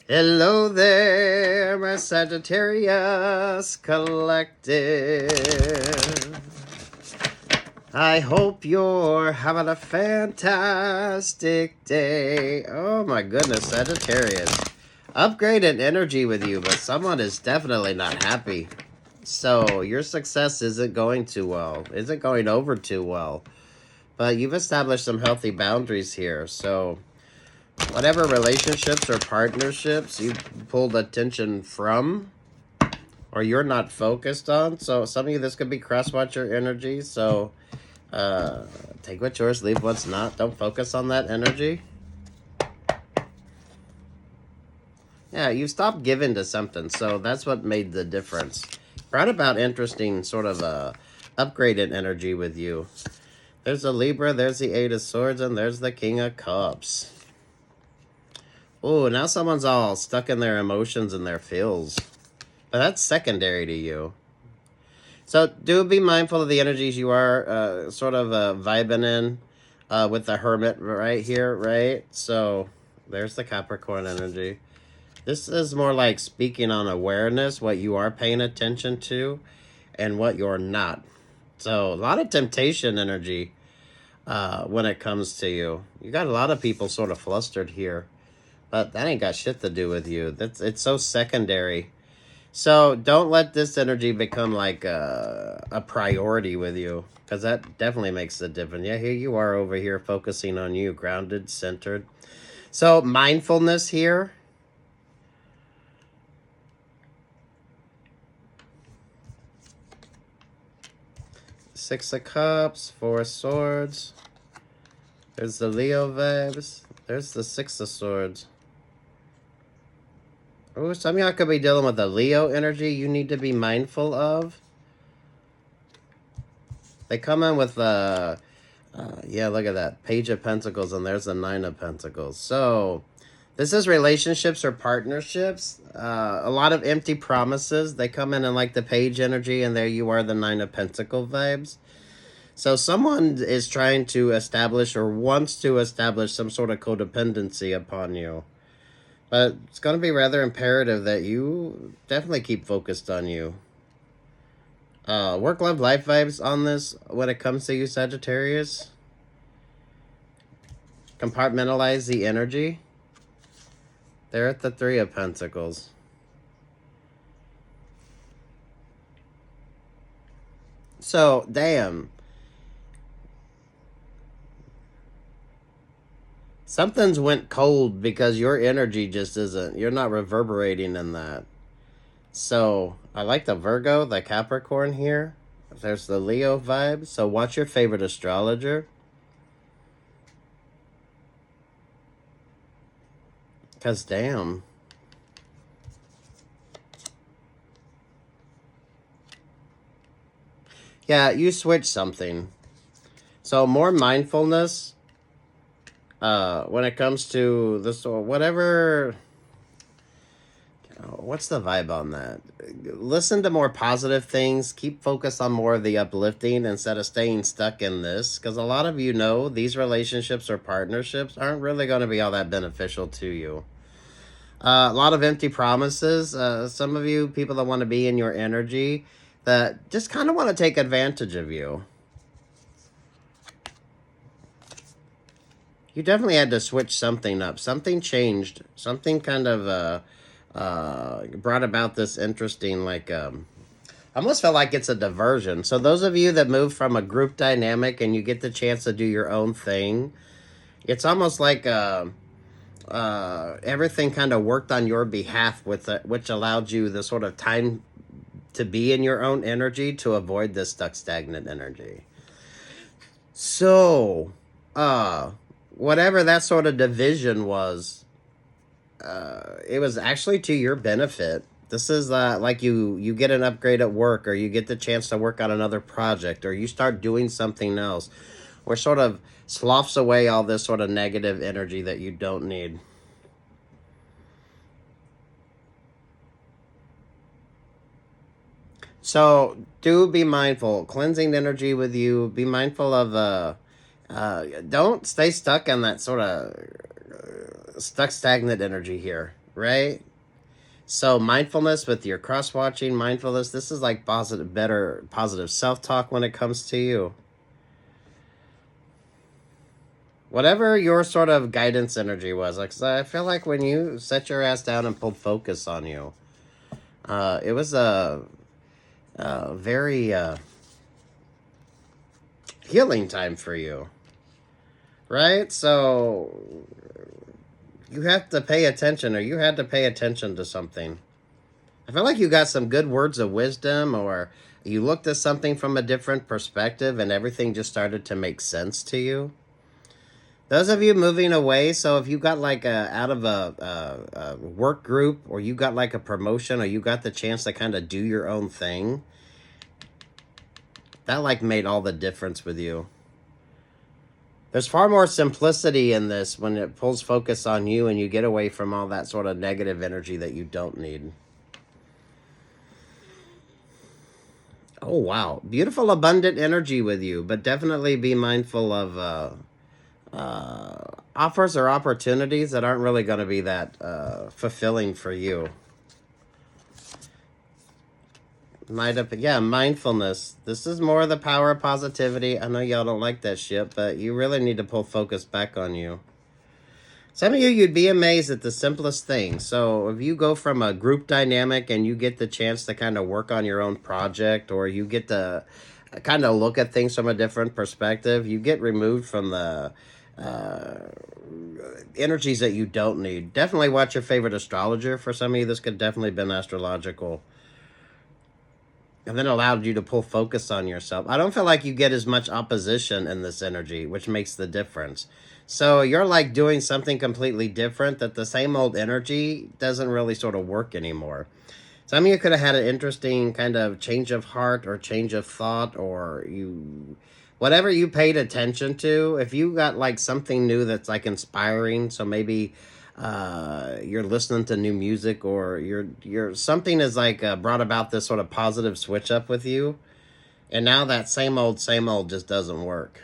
Hello there, my Sagittarius Collective. I hope you're having a fantastic day. Oh my goodness, Sagittarius. Upgraded energy with you, but someone is definitely not happy. So your success isn't going too well. Isn't going over too well. But you've established some healthy boundaries here, so whatever relationships or partnerships you pulled attention from or you're not focused on. So some of you, this could be cross-watcher energy. So take what's yours, leave what's not. Don't focus on that energy. Yeah, you stopped giving to something. So that's what made the difference. Brought about interesting sort of upgraded energy with you. There's the Libra, there's the Eight of Swords, and there's the King of Cups. Oh, now someone's all stuck in their emotions and their feels. But that's secondary to you. So do be mindful of the energies you are sort of vibing in with the Hermit right here, right? So there's the Capricorn energy. This is more like speaking on awareness, what you are paying attention to and what you're not. So a lot of temptation energy when it comes to you. You got a lot of people sort of flustered here. But that ain't got shit to do with you. It's so secondary. So don't let this energy become like a priority with you. Because that definitely makes a difference. Yeah, here you are over here focusing on you. Grounded, centered. So mindfulness here. Six of Cups. Four of Swords. There's the Leo vibes. There's the Six of Swords. Oh, some of y'all could be dealing with the Leo energy you need to be mindful of. They come in with yeah, look at that. Page of Pentacles, and there's the Nine of Pentacles. So, this is relationships or partnerships. A lot of empty promises. They come in like the Page energy, and there you are, the Nine of Pentacles vibes. So, someone is trying to establish or wants to establish some sort of codependency upon you. But it's going to be rather imperative that you definitely keep focused on you. Work, love, life vibes on this when it comes to you, Sagittarius. Compartmentalize the energy. They're at the Three of Pentacles. So, damn. Something's went cold because your energy just isn't. You're not reverberating in that. So, I like the Virgo, the Capricorn here. There's the Leo vibe. So, watch your favorite astrologer. Because, damn. Yeah, you switch something. So, more mindfulness when it comes to this, or whatever. What's the vibe on that? Listen to more positive things. Keep focused on more of the uplifting instead of staying stuck in this. Because a lot of you know these relationships or partnerships aren't really going to be all that beneficial to you. A lot of empty promises. Some of you, people that want to be in your energy, that just kind of want to take advantage of you. You definitely had to switch something up. Something changed. Something kind of brought about this interesting, like, I almost felt like it's a diversion. So those of you that move from a group dynamic and you get the chance to do your own thing, it's almost like everything kind of worked on your behalf, with it, which allowed you the sort of time to be in your own energy to avoid this stuck stagnant energy. So, whatever that sort of division was, it was actually to your benefit. This is like you get an upgrade at work, or you get the chance to work on another project, or you start doing something else, or sort of sloughs away all this sort of negative energy that you don't need. So do be mindful. Cleansing energy with you. Be mindful of don't stay stuck in that sort of stuck stagnant energy here. right? So mindfulness with your cross-watching, mindfulness, this is like positive self-talk when it comes to you. Whatever your sort of guidance energy was, like, 'cause I feel like when you set your ass down and pulled focus on you, it was a very healing time for you, right? So you have to pay attention, or you had to pay attention to something. I feel like you got some good words of wisdom, or you looked at something from a different perspective and everything just started to make sense to you. Those of you moving away, so if you got like out of a work group, or you got like a promotion, or you got the chance to kind of do your own thing, that like made all the difference with you. There's far more simplicity in this when it pulls focus on you and you get away from all that sort of negative energy that you don't need. Oh, wow. Beautiful, abundant energy with you, but definitely be mindful of offers or opportunities that aren't really going to be that fulfilling for you. Yeah, mindfulness. This is more the power of positivity. I know y'all don't like that shit, but you really need to pull focus back on you. Some of you, you'd be amazed at the simplest thing. So if you go from a group dynamic and you get the chance to kind of work on your own project, or you get to kind of look at things from a different perspective, you get removed from the energies that you don't need. Definitely watch your favorite astrologer. For some of you, this could definitely have been astrological. And then allowed you to pull focus on yourself. I don't feel like you get as much opposition in this energy, which makes the difference. So you're like doing something completely different, that the same old energy doesn't really sort of work anymore. Some of you could have had an interesting kind of change of heart or change of thought, or whatever you paid attention to. If you got like something new that's like inspiring, so maybe you're listening to new music, or you're something is like brought about this sort of positive switch up with you, and now that same old just doesn't work.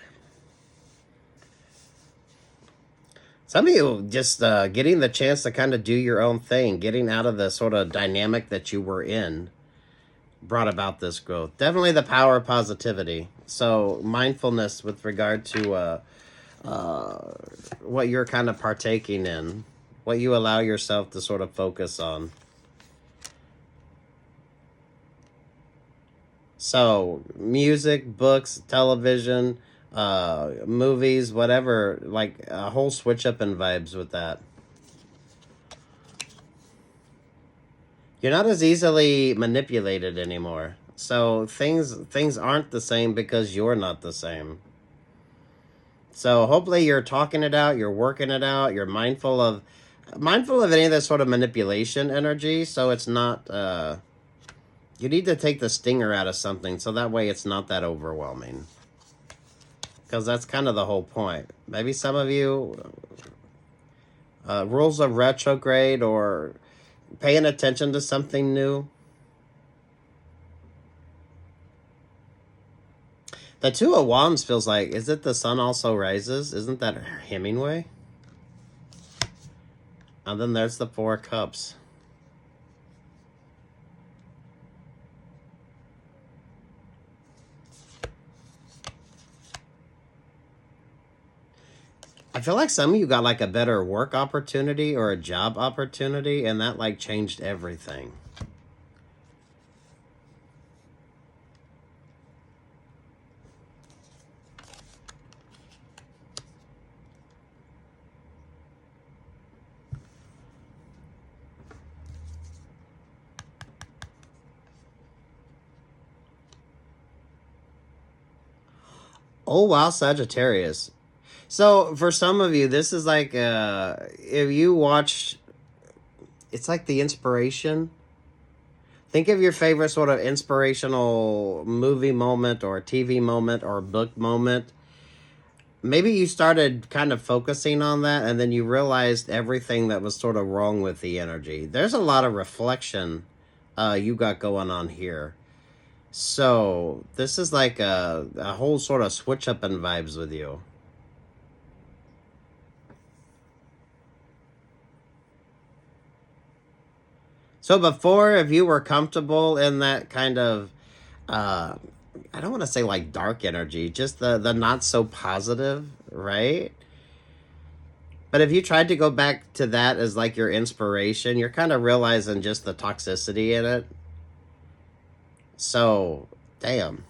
Some of you just getting the chance to kind of do your own thing, getting out of the sort of dynamic that you were in, brought about this growth. Definitely the power of positivity. So mindfulness with regard to what you're kind of partaking in, what you allow yourself to sort of focus on. So music, books, television, movies, whatever, like a whole switch up in vibes with that. You're not as easily manipulated anymore. So things aren't the same because you're not the same. So hopefully you're talking it out, you're working it out, you're mindful of any of this sort of manipulation energy, so it's not you need to take the stinger out of something, so that way it's not that overwhelming. Because that's kind of the whole point. Maybe some of you rules of retrograde, or paying attention to something new. The Two of Wands feels like, is it the sun also rises? Isn't that Hemingway? And then there's the Four of Cups. I feel like some of you got like a better work opportunity or a job opportunity, and that like changed everything. Oh, wow, Sagittarius. So for some of you, this is like, if you watch, it's like the inspiration. Think of your favorite sort of inspirational movie moment, or TV moment, or book moment. Maybe you started kind of focusing on that, and then you realized everything that was sort of wrong with the energy. There's a lot of reflection you got going on here. So this is like a whole sort of switch up in vibes with you. So before, if you were comfortable in that kind of, I don't want to say like dark energy, just the not so positive, right? But if you tried to go back to that as like your inspiration, you're kind of realizing just the toxicity in it. So, damn.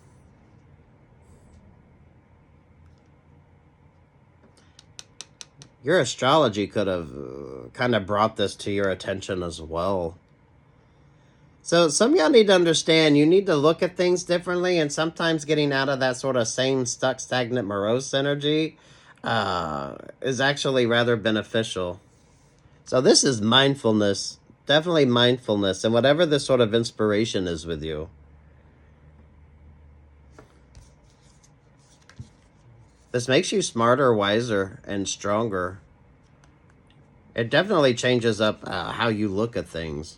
Your astrology could have kind of brought this to your attention as well. So some of y'all need to understand you need to look at things differently, and sometimes getting out of that sort of same stuck, stagnant, morose energy is actually rather beneficial. So this is mindfulness, definitely mindfulness, and whatever this sort of inspiration is with you. This makes you smarter, wiser, and stronger. It definitely changes up how you look at things.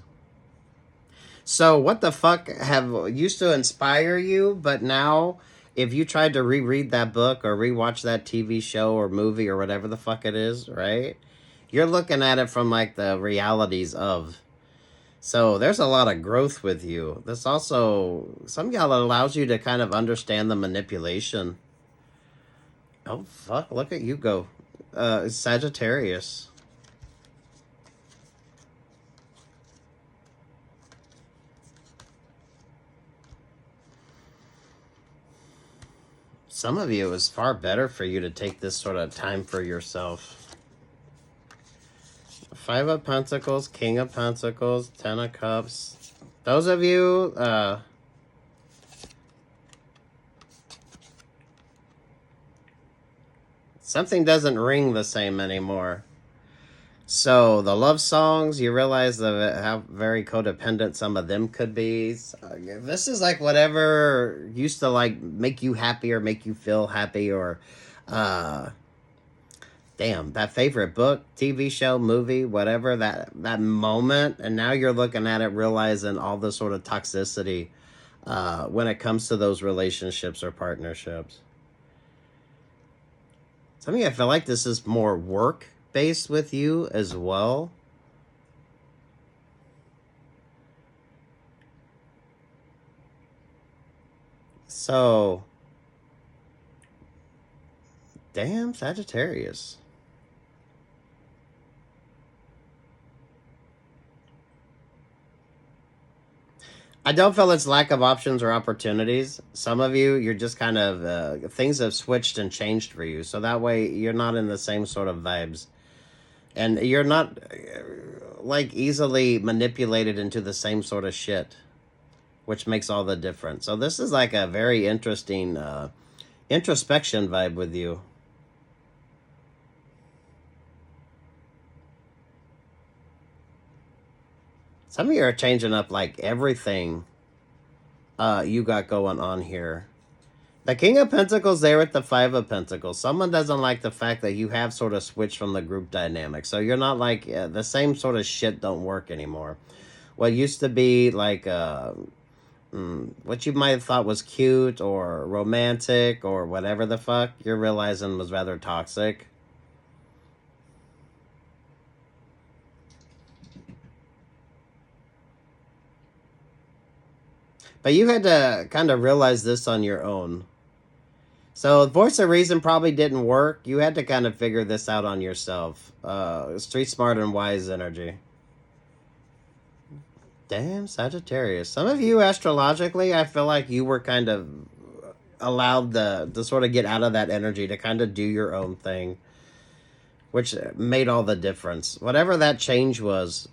So what the fuck have used to inspire you, but now if you tried to reread that book or rewatch that TV show or movie or whatever the fuck it is, right? You're looking at it from like the realities of. So there's a lot of growth with you. This also, some y'all allows you to kind of understand the manipulation. Oh fuck, look at you go. Sagittarius. Some of you, it's far better for you to take this sort of time for yourself. Five of Pentacles, King of Pentacles, Ten of Cups. Those of you, something doesn't ring the same anymore. So the love songs, you realize how very codependent some of them could be. This is like whatever used to like make you happy or make you feel happy, or damn, that favorite book, TV show, movie, whatever, that moment, and now you're looking at it realizing all the sort of toxicity when it comes to those relationships or partnerships. Some of you, I feel like this is more work based with you as well. So, damn, Sagittarius. I don't feel it's lack of options or opportunities. Some of you, you're just kind of, things have switched and changed for you. So that way you're not in the same sort of vibes. And you're not, like, easily manipulated into the same sort of shit, which makes all the difference. So this is like a very interesting introspection vibe with you. Some of you are changing up like everything you got going on here. The King of Pentacles there with the Five of Pentacles. Someone doesn't like the fact that you have sort of switched from the group dynamic. So you're not like, the same sort of shit don't work anymore. What used to be like, what you might have thought was cute or romantic or whatever the fuck, you're realizing was rather toxic. But you had to kind of realize this on your own. So Voice of Reason probably didn't work. You had to kind of figure this out on yourself. Street Smart and Wise energy. Damn, Sagittarius. Some of you astrologically, I feel like you were kind of allowed to sort of get out of that energy to kind of do your own thing, which made all the difference. Whatever that change was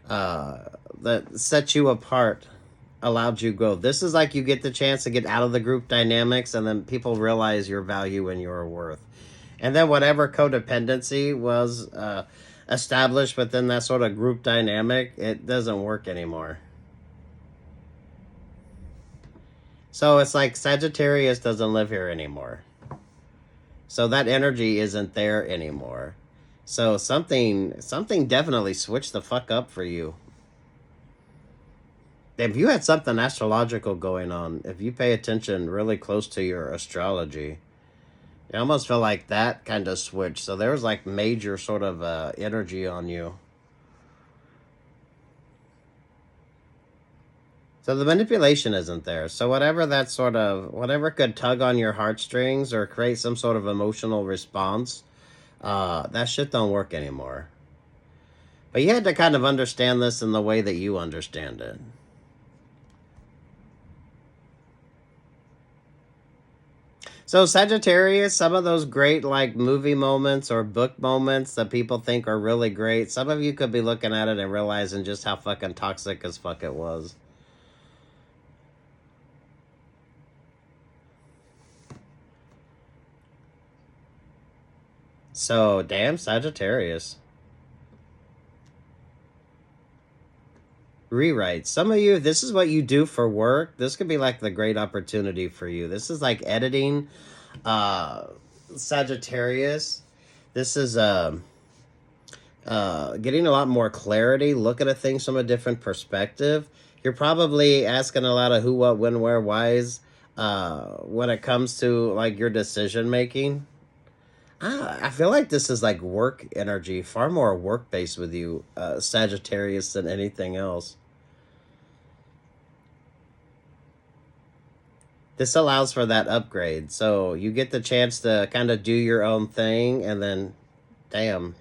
that set you apart, allowed you go. This is like you get the chance to get out of the group dynamics, and then people realize your value and your worth. And then whatever codependency was established within that sort of group dynamic, it doesn't work anymore. So it's like Sagittarius doesn't live here anymore. So that energy isn't there anymore. So something definitely switched the fuck up for you. If you had something astrological going on, if you pay attention really close to your astrology, it almost felt like that kind of switched. So there was like major sort of energy on you. So the manipulation isn't there. So whatever that sort of, whatever could tug on your heartstrings or create some sort of emotional response, that shit don't work anymore. But you had to kind of understand this in the way that you understand it. So Sagittarius, some of those great like movie moments or book moments that people think are really great, some of you could be looking at it and realizing just how fucking toxic as fuck it was. So, damn Sagittarius. Rewrite. Some of you, this is what you do for work. This could be like the great opportunity for you. This is like editing, Sagittarius. This is getting a lot more clarity, looking at things from a different perspective. You're probably asking a lot of who, what, when, where, whys when it comes to like your decision making. I feel like this is like work energy, far more work-based with you, Sagittarius, than anything else. This allows for that upgrade. So you get the chance to kind of do your own thing, and then, damn.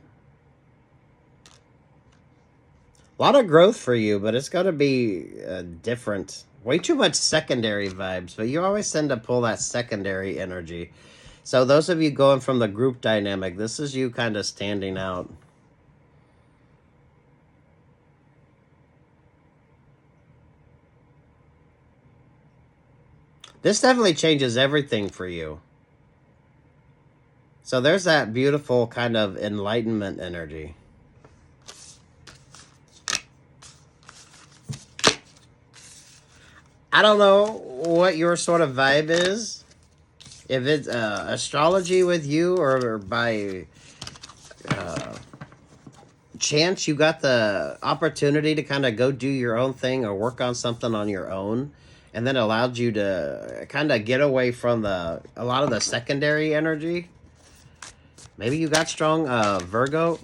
A lot of growth for you, but it's going to be different. Way too much secondary vibes, but you always tend to pull that secondary energy. So those of you going from the group dynamic, this is you kind of standing out. This definitely changes everything for you. So there's that beautiful kind of enlightenment energy. I don't know what your sort of vibe is. If it's astrology with you, or by chance you got the opportunity to kind of go do your own thing or work on something on your own, and then allowed you to kind of get away from a lot of the secondary energy. Maybe you got strong Virgo.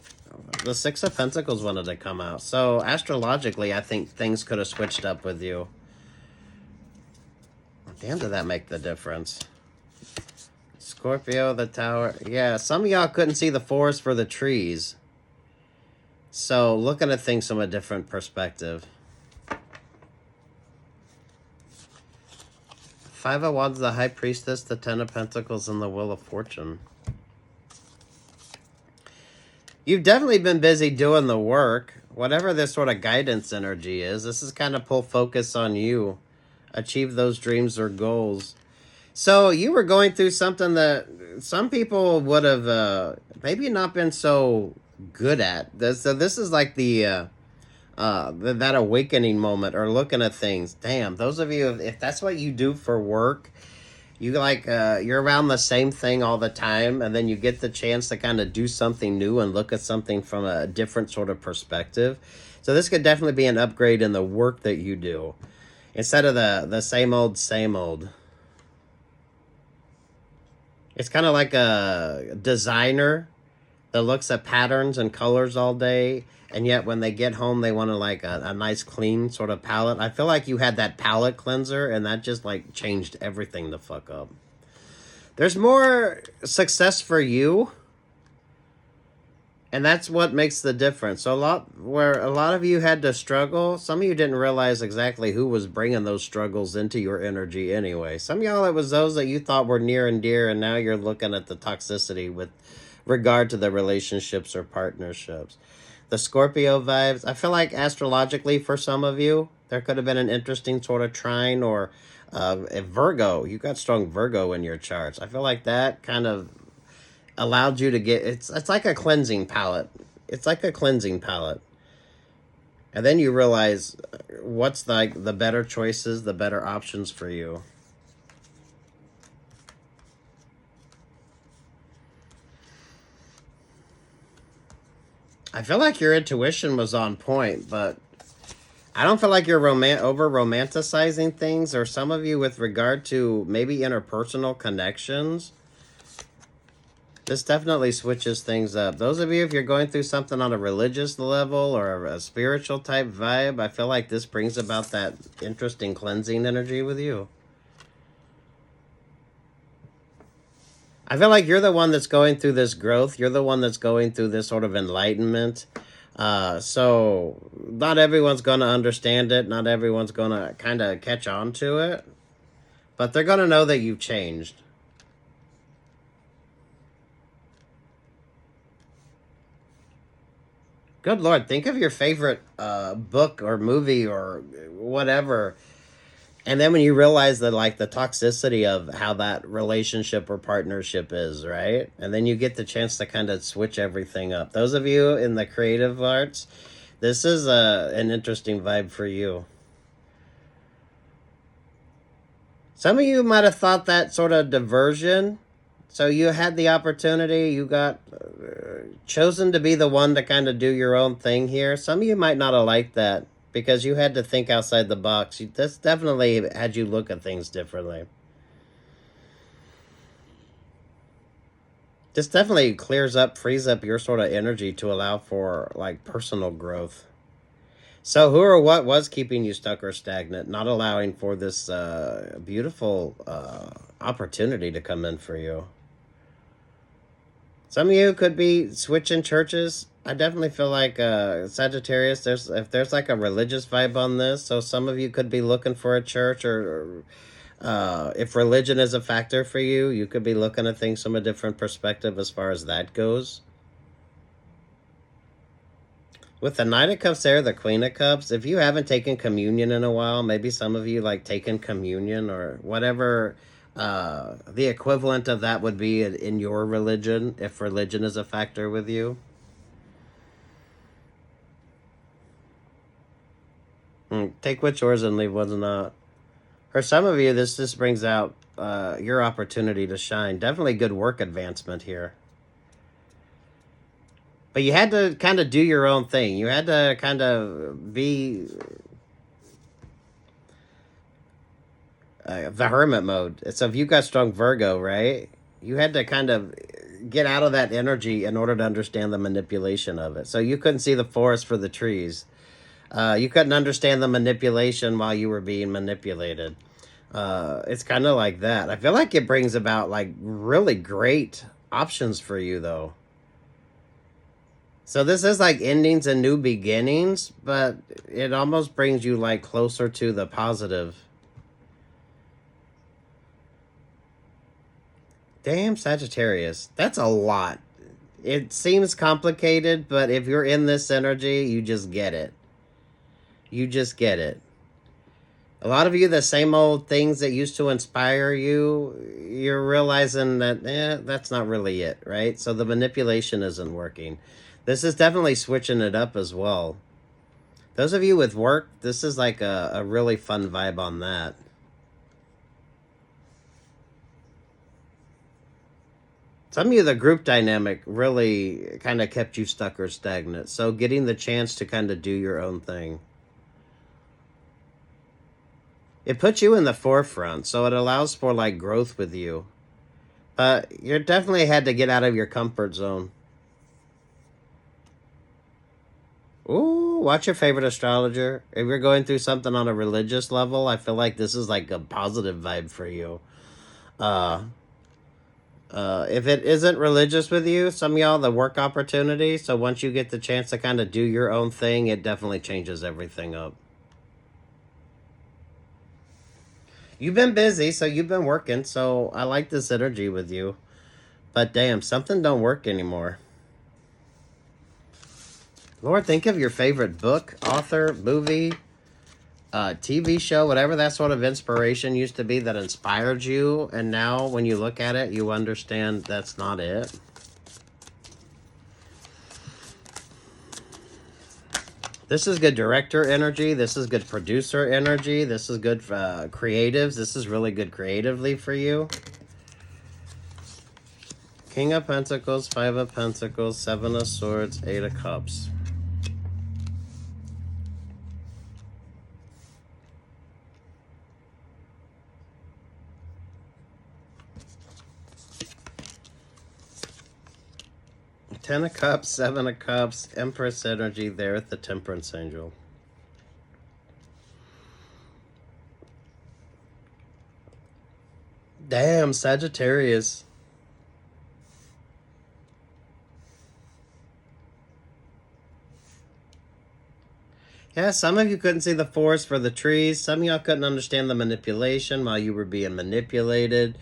The Six of Pentacles wanted to come out. So astrologically, I think things could have switched up with you. Damn, did that make the difference? Scorpio, the Tower. Yeah, some of y'all couldn't see the forest for the trees. So, looking at things from a different perspective. Five of Wands, the High Priestess, the Ten of Pentacles, and the Wheel of Fortune. You've definitely been busy doing the work. Whatever this sort of guidance energy is, this is kind of pull focus on you. Achieve those dreams or goals. So you were going through something that some people would have maybe not been so good at. So this is like that awakening moment, or looking at things. Damn, those of you, if that's what you do for work, you like you're around the same thing all the time, and then you get the chance to kind of do something new and look at something from a different sort of perspective. So this could definitely be an upgrade in the work that you do, instead of the same old, same old. It's kind of like a designer that looks at patterns and colors all day, and yet when they get home, they want to like a nice, clean sort of palette. I feel like you had that palette cleanser, and that just like changed everything the fuck up. There's more success for you, and that's what makes the difference. So where a lot of you had to struggle, some of you didn't realize exactly who was bringing those struggles into your energy anyway. Some of y'all, it was those that you thought were near and dear, and now you're looking at the toxicity with regard to the relationships or partnerships. The Scorpio vibes, I feel like astrologically for some of you, there could have been an interesting sort of trine, or a Virgo. You got strong Virgo in your charts. I feel like that kind of allowed you to get, it's like a cleansing palette. It's like a cleansing palette. And then you realize what's like the better choices, the better options for you. I feel like your intuition was on point, but I don't feel like you're over-romanticizing things, or some of you with regard to maybe interpersonal connections. This definitely switches things up. Those of you, if you're going through something on a religious level or a spiritual type vibe, I feel like this brings about that interesting cleansing energy with you. I feel like you're the one that's going through this growth. You're the one that's going through this sort of enlightenment. So not everyone's going to understand it. Not everyone's going to kind of catch on to it. But they're going to know that you've changed. Good Lord, think of your favorite book or movie or whatever. And then when you realize that, like, the toxicity of how that relationship or partnership is, right? And then you get the chance to kind of switch everything up. Those of you in the creative arts, this is an interesting vibe for you. Some of you might have thought that sort of diversion. So you had the opportunity, you got chosen to be the one to kind of do your own thing here. Some of you might not have liked that because you had to think outside the box. This definitely had you look at things differently. This definitely clears up, frees up your sort of energy to allow for, like, personal growth. So who or what was keeping you stuck or stagnant, not allowing for this beautiful opportunity to come in for you? Some of you could be switching churches. I definitely feel like Sagittarius, if there's like a religious vibe on this, so some of you could be looking for a church, or if religion is a factor for you, you could be looking at things from a different perspective as far as that goes. With the Knight of Cups there, the Queen of Cups, if you haven't taken communion in a while, maybe some of you like taken communion or whatever the equivalent of that would be in your religion, if religion is a factor with you. Take what's yours and leave what's not. For some of you, this just brings out your opportunity to shine. Definitely good work advancement here. But you had to kind of do your own thing. You had to kind of be the hermit mode. So if you got strong Virgo, right, you had to kind of get out of that energy in order to understand the manipulation of it. So you couldn't see the forest for the trees. You couldn't understand the manipulation while you were being manipulated. It's kind of like that. I feel like it brings about like really great options for you, though. So this is like endings and new beginnings, but it almost brings you like closer to the positive. Damn, Sagittarius. That's a lot. It seems complicated, but if you're in this energy, you just get it. You just get it. A lot of you, the same old things that used to inspire you, you're realizing that, that's not really it, right? So the manipulation isn't working. This is definitely switching it up as well. Those of you with work, this is like a really fun vibe on that. Some of you, the group dynamic really kind of kept you stuck or stagnant. So getting the chance to kind of do your own thing. It puts you in the forefront, so it allows for like growth with you. But you definitely had to get out of your comfort zone. Ooh, watch your favorite astrologer. If you're going through something on a religious level, I feel like this is like a positive vibe for you. If it isn't religious with you, some of y'all, the work opportunity, so once you get the chance to kind of do your own thing, it definitely changes everything up. You've been busy, so you've been working, so I like this energy with you. But damn, something don't work anymore. Lord, think of your favorite book, author, movie, TV show, whatever that sort of inspiration used to be that inspired you, and now when you look at it, you understand that's not it. This is good director energy. This is good producer energy. This is good creatives. This is really good creatively for you. King of Pentacles, Five of Pentacles, Seven of Swords, Eight of Cups. Ten of Cups, Seven of Cups, Empress energy there at the Temperance Angel. Damn, Sagittarius. Yeah, some of you couldn't see the forest for the trees. Some of y'all couldn't understand the manipulation while you were being manipulated.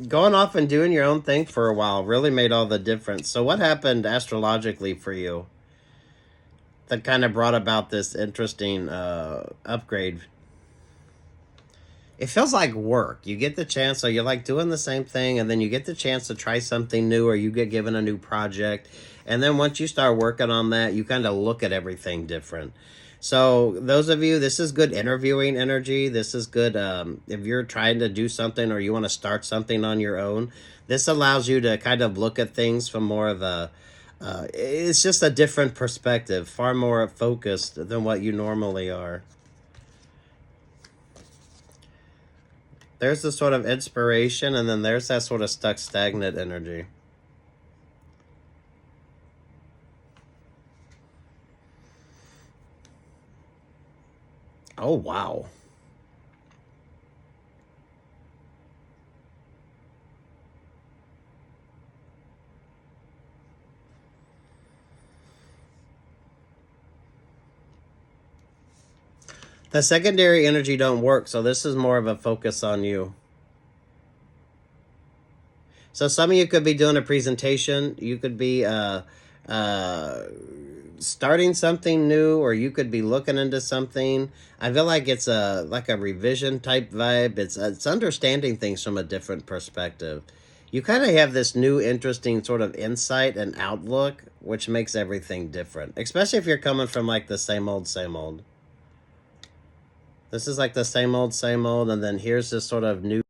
Going off and doing your own thing for a while really made all the difference. So what happened astrologically for you that kind of brought about this interesting upgrade? It feels like work. You get the chance, so you're like doing the same thing, and then you get the chance to try something new, or you get given a new project. And then once you start working on that, you kind of look at everything different. So those of you, this is good interviewing energy. This is good if you're trying to do something or you want to start something on your own. This allows you to kind of look at things from more of a, it's just a different perspective, far more focused than what you normally are. There's the sort of inspiration, and then there's that sort of stuck, stagnant energy. Oh, wow. The secondary energy don't work, so this is more of a focus on you. So some of you could be doing a presentation. You could be starting something new, or you could be looking into something. I feel like it's like a revision type vibe. It's understanding things from a different perspective. You kind of have this new interesting sort of insight and outlook, which makes everything different, especially if you're coming from like the same old, same old. This is like the same old, and then here's this sort of new